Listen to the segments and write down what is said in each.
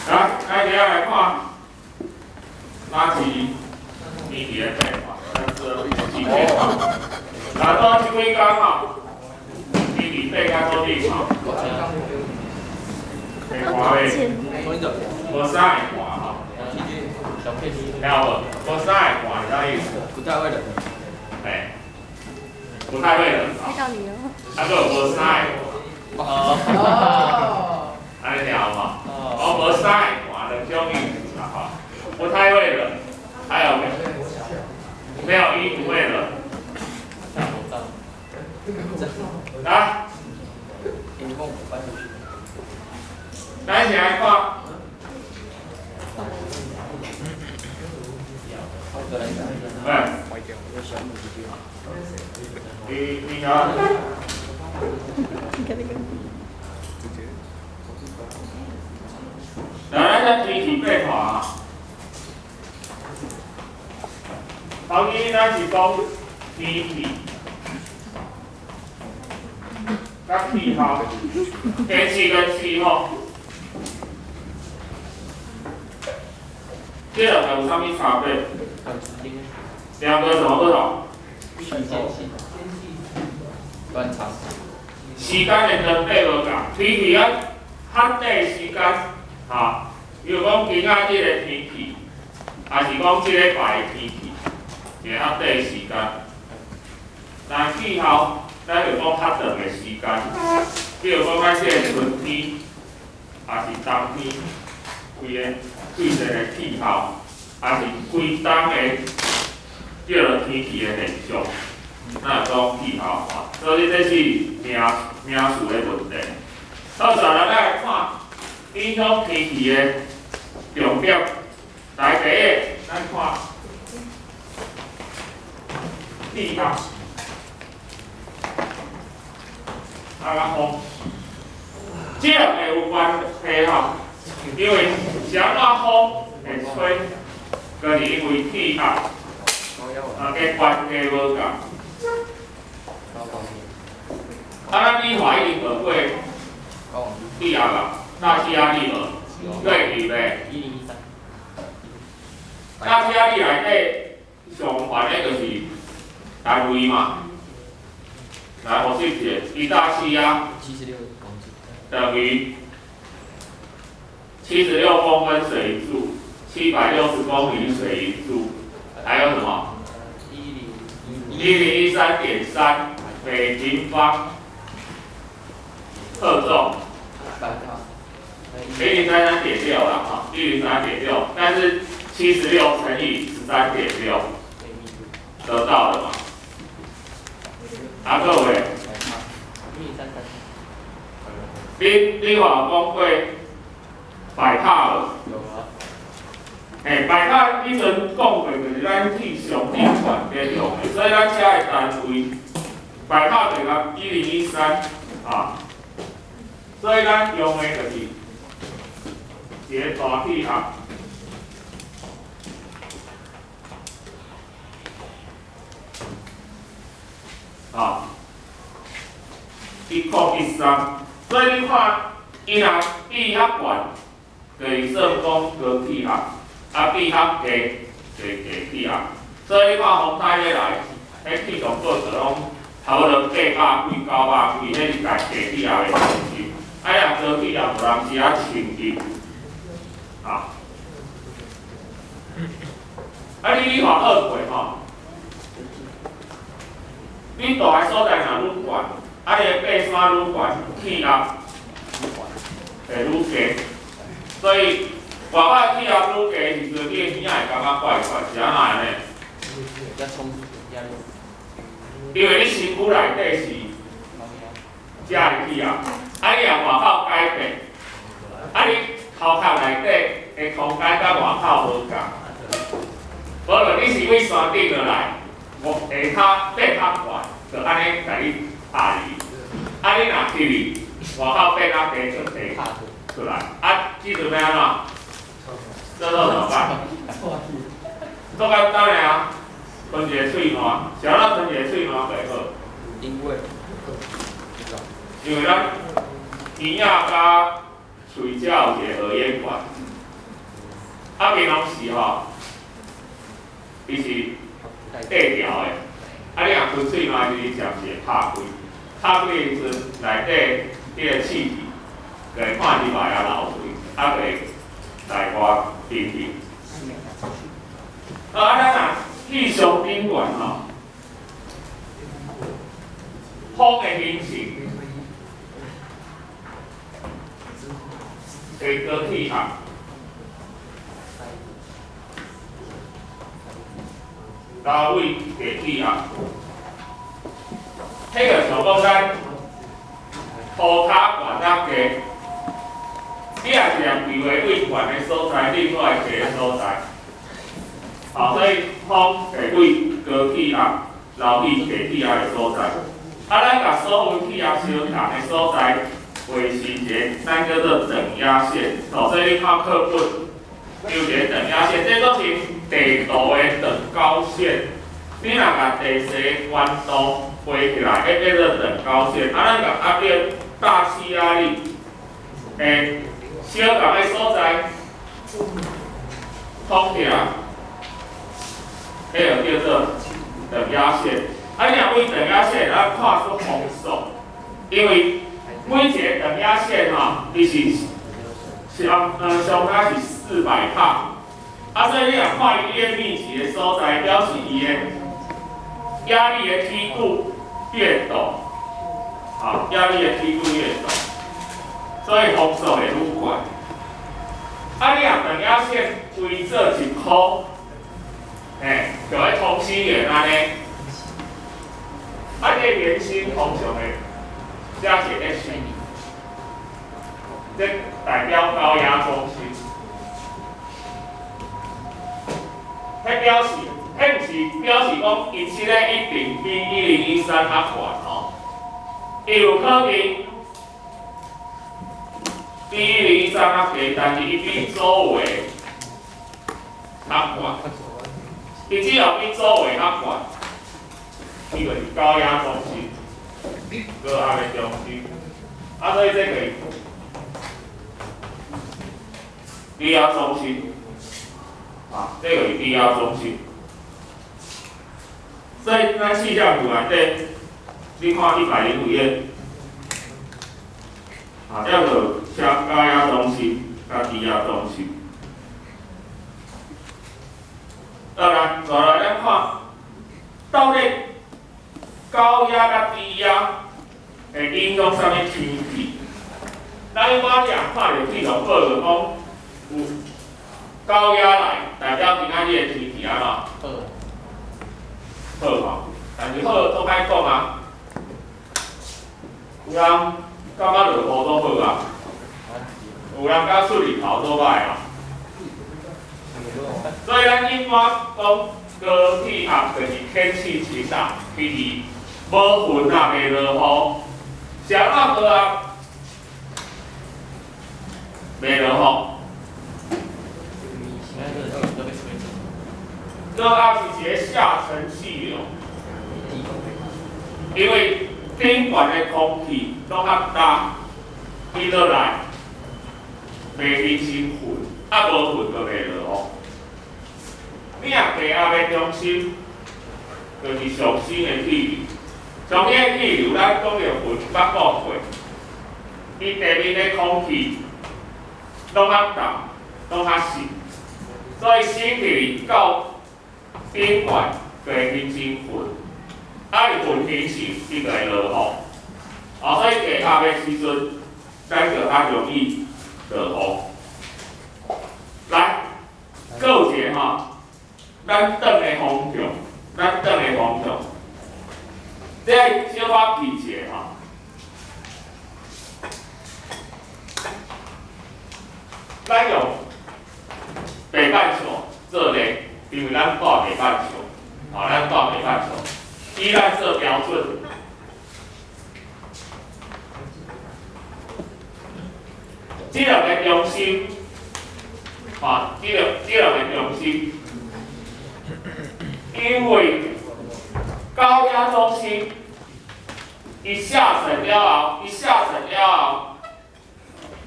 来，接下来看垃圾议题的变化，几变化。那到这几天吼，议题变较多地方，变化诶，无啥会换吼。了无？无啥会换，啥意思？不太会冷。哎，不太会冷。遇到你了。啊，个无啥会换。哦。安尼了嘛？哦，无啥会换，两种意思啦吼。不太会冷，还有没有衣服会冷？来，来一起来看。你好。来，咱天气变化啊。头先咱是讲天气，甲气候，天气跟气候，这两个有啥物差别？两个什么不同？观察。时间的长短无共，天气啊，较短时间啊，比如讲今仔日的天气，还是讲即礼拜的天气，一个较短时间。但气候，咱就讲较长的时间，比如讲咱即个春天，还是冬天，规个季节的气候，还是规冬的即个天气的现象。那讲气候化，所以这是名词的问题。到时候咱来看影响天气的重点。来，第一，咱看气候，风，这会有关系吼，因为啥物风会吹，就是因为气候嘅关系无共。咱理化一定学过气压啦，大气压力无？对比呗。大气压力内底上悬的就是单位嘛。来，我去解，一大气压等于76公分水一柱，760公厘水一柱，还有什么？1013.3每平方克重，1033.6啦，哈，1033.6，但是76乘以13.6，得到了嘛？啊，各位，你有讲过摆塔无？有啊。摆塔以前讲过，就是咱气象地管在用的，所以咱遮的单位摆塔就讲1013啊，所以咱用的就是一个大气压。啊，1×13，所以你看，伊若比较悬，就是算讲高气压；啊，比较低，就是低气压。所以你看风台咧来，迄气象报告拢差不多800几、900几，迄是大低气压的中心。啊，若高气压，无人时啊清伊。啊，你看二轨吼。你大个所在若愈悬，啊，你个爬山愈悬，气压会愈低。所以外口气压愈低时阵，你个耳仔会感觉怪怪，是安那安尼？因为你身躯内底是遮个气压，啊，你若外口改变，啊，你头壳内底个空间甲外口无共，无论你是为山顶落来。下骹爬较悬，就安尼甲你压去。啊，你若去外口爬较低，就地出来。啊，即阵要安怎？这时候怎么办？做简单诶啊，喷一个喙暖。是安怎喷一个喙暖袂好？因为因为咱鼻仔甲喙只有一个耳咽管，啊面拢是吼，伊是隔条的，啊你若喷水嘛，就是暂时拍开，拍开的时阵内底迄个气体，就会看入来啊流出去，啊会来外冰冰。啊，咱若气象宾馆吼，风的形成。会高气压，高位低气压，迄个像讲咱涂骹悬啊低，你也是用避为位悬的所在，另外一个所在。所以风会对高气压流去低气压的所在。咱甲所有气压相同的所在。维持一个咱叫做等压线，所以你看课本有一个等压线，这都是地图的等高线。你若甲地势弯度背起来，叫做等高线。咱甲压力、大气压力诶相同的所在通起来，迄个叫做等压线。你若为等压线，咱看出风速，因为每一个等压线伊是上加是400帕，所以你若看伊越密集的所在，表示伊的压力的梯度越陡，压力的梯度越陡，所以风速会愈快。你若等压线规做一箍，就会通心圆安尼，这个圆心通常会。加一个 H， 这代表高压中心。迄表示，迄毋是表示讲伊即个一定比1013较悬哦，伊有可能比1013较低，但是伊比周围较悬。伊只要比周围较悬，伊就是高压中心。高压的中心，所以这个低压中心，这个是低压中心。所以咱气象图内底，你看105页，叫做高压中心甲低压中心。再来咱看，到底高压甲低压会影响啥物天气？咱一般讲看着气象报就讲有高压来，代表今仔日的天气安怎？好嘛，但是好都歹讲啊。有人感觉落雨都好啊，有人感觉出日头都歹啊。所以咱一般讲高气压就是天气晴朗，天气无云啊，袂落雨。啥啊高压袂落雨。高压是一个下沉气流，因为顶悬的空气拢较大，伊落来袂形成云，无云就袂落雨。你若低压的中心，就是上升的气流。上升的气流，咱讲着云捌讲过，伊地面的空气拢较重，拢较实，所以升起到顶悬就会形成云，云形成伊就会落雨。所以低压的时阵，咱就较容易落雨。来，还有一个咱转的方向，这小可记一下咱用北半球做例，因为咱住北半球，咱住北半球，以咱做标准。这两个中心，这两个中心。因为高压中心一下沉了后，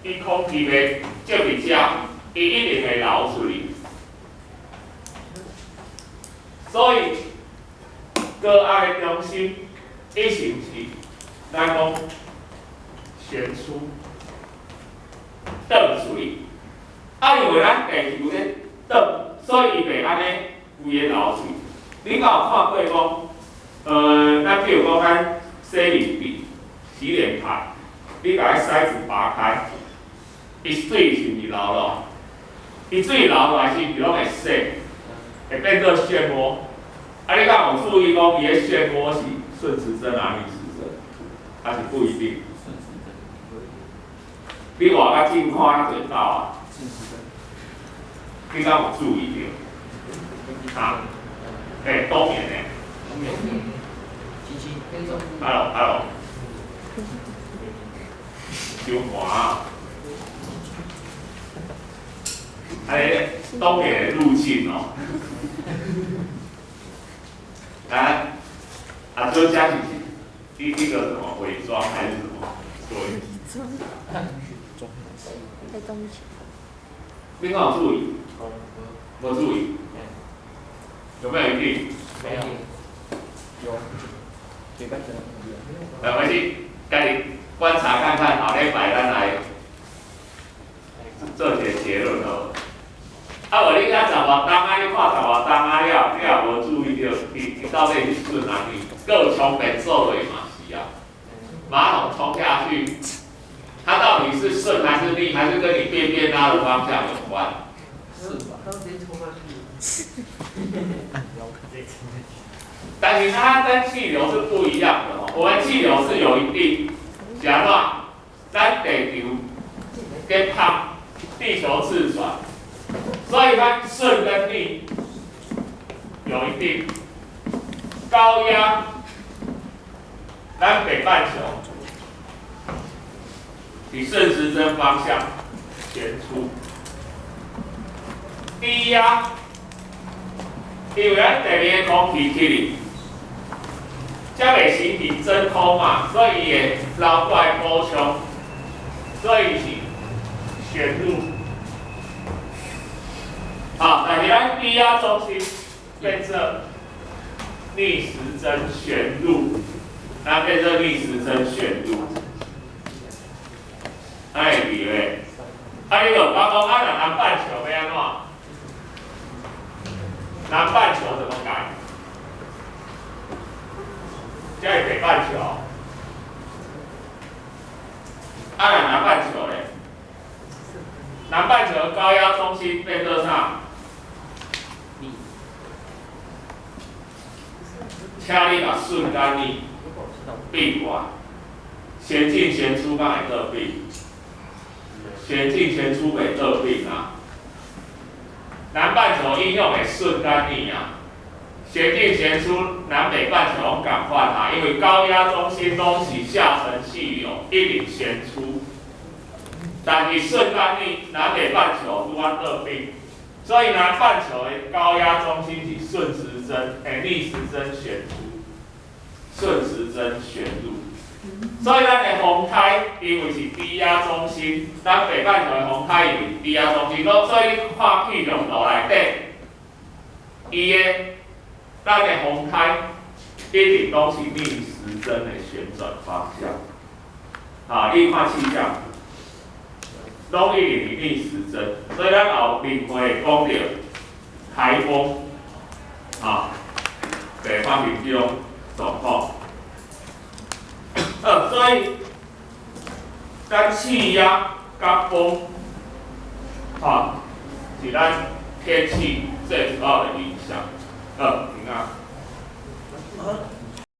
伊空气袂接伫遮，伊一定会流出去。所以高压的中心一定是咱讲悬出倒出去。因为咱地球咧倒，所以伊袂安尼规个流出去。你敢有看过讲，咱比如讲咱洗面笔、洗脸盘，你把伊塞子拔开，伊水是毋是流落？伊水流落来是毋是拢会洗，会变做漩涡。你敢有注意讲伊个漩涡是顺时针还是逆时针？还是不一定？你外较近看就知道啊。你敢有注意到？啊？东面呢？hello， 小华啊，东面的路径哦。周佳琪一个什么伪装还是什么？对。在东西。你有注意？我注意。有没有一定？没有。有。嘴巴真的。回去家己观察看看，后礼拜咱来做一个结论好。无你看10外档你看10外档了，你也无注意到，伊到底是顺哪里？各冲本受累嘛是啊。马桶冲下去，它到底是顺还是逆，还是跟你便便拉的方向有关？是吧？刚直接冲下去。但是它跟气流是不一样的哦。我们气流是有一定，假如咱地球跟它地球自转，所以它顺跟逆有一定。高压，咱北半球以顺时针方向旋出。低压，因为咱地面的空气去，才袂形成真空嘛，所以也流过来补充，所以是旋入。好，但是咱低压中心变成逆时针旋入，那变成逆时针旋入，会记咧？你就讲讲南半球要安怎？南半球怎么改？这是北半球。南半球咧？南半球的高压中心变做啥？请你把顺跟逆并过来，旋进旋出敢会倒并？旋进旋出袂倒并啊？南半球应用的顺跟逆啊，旋进旋出南北半球拢共款啊，因为高压中心拢是下沉气流，一定旋出。但是顺跟逆南北半球拄啊倒并，所以南半球的高压中心是顺时针，逆时针旋出，顺时针旋入。所以咱的风台因为是低压中心，咱北半球的风台因为是低压中心，所以你看气流图内底，伊的咱的风台一定拢是逆时针的旋转方向。你看气象，拢一定是逆时针，所以咱后面会讲到台风，北方面这种状况。所以咱气压甲风，是咱天气最主要的影响。平安。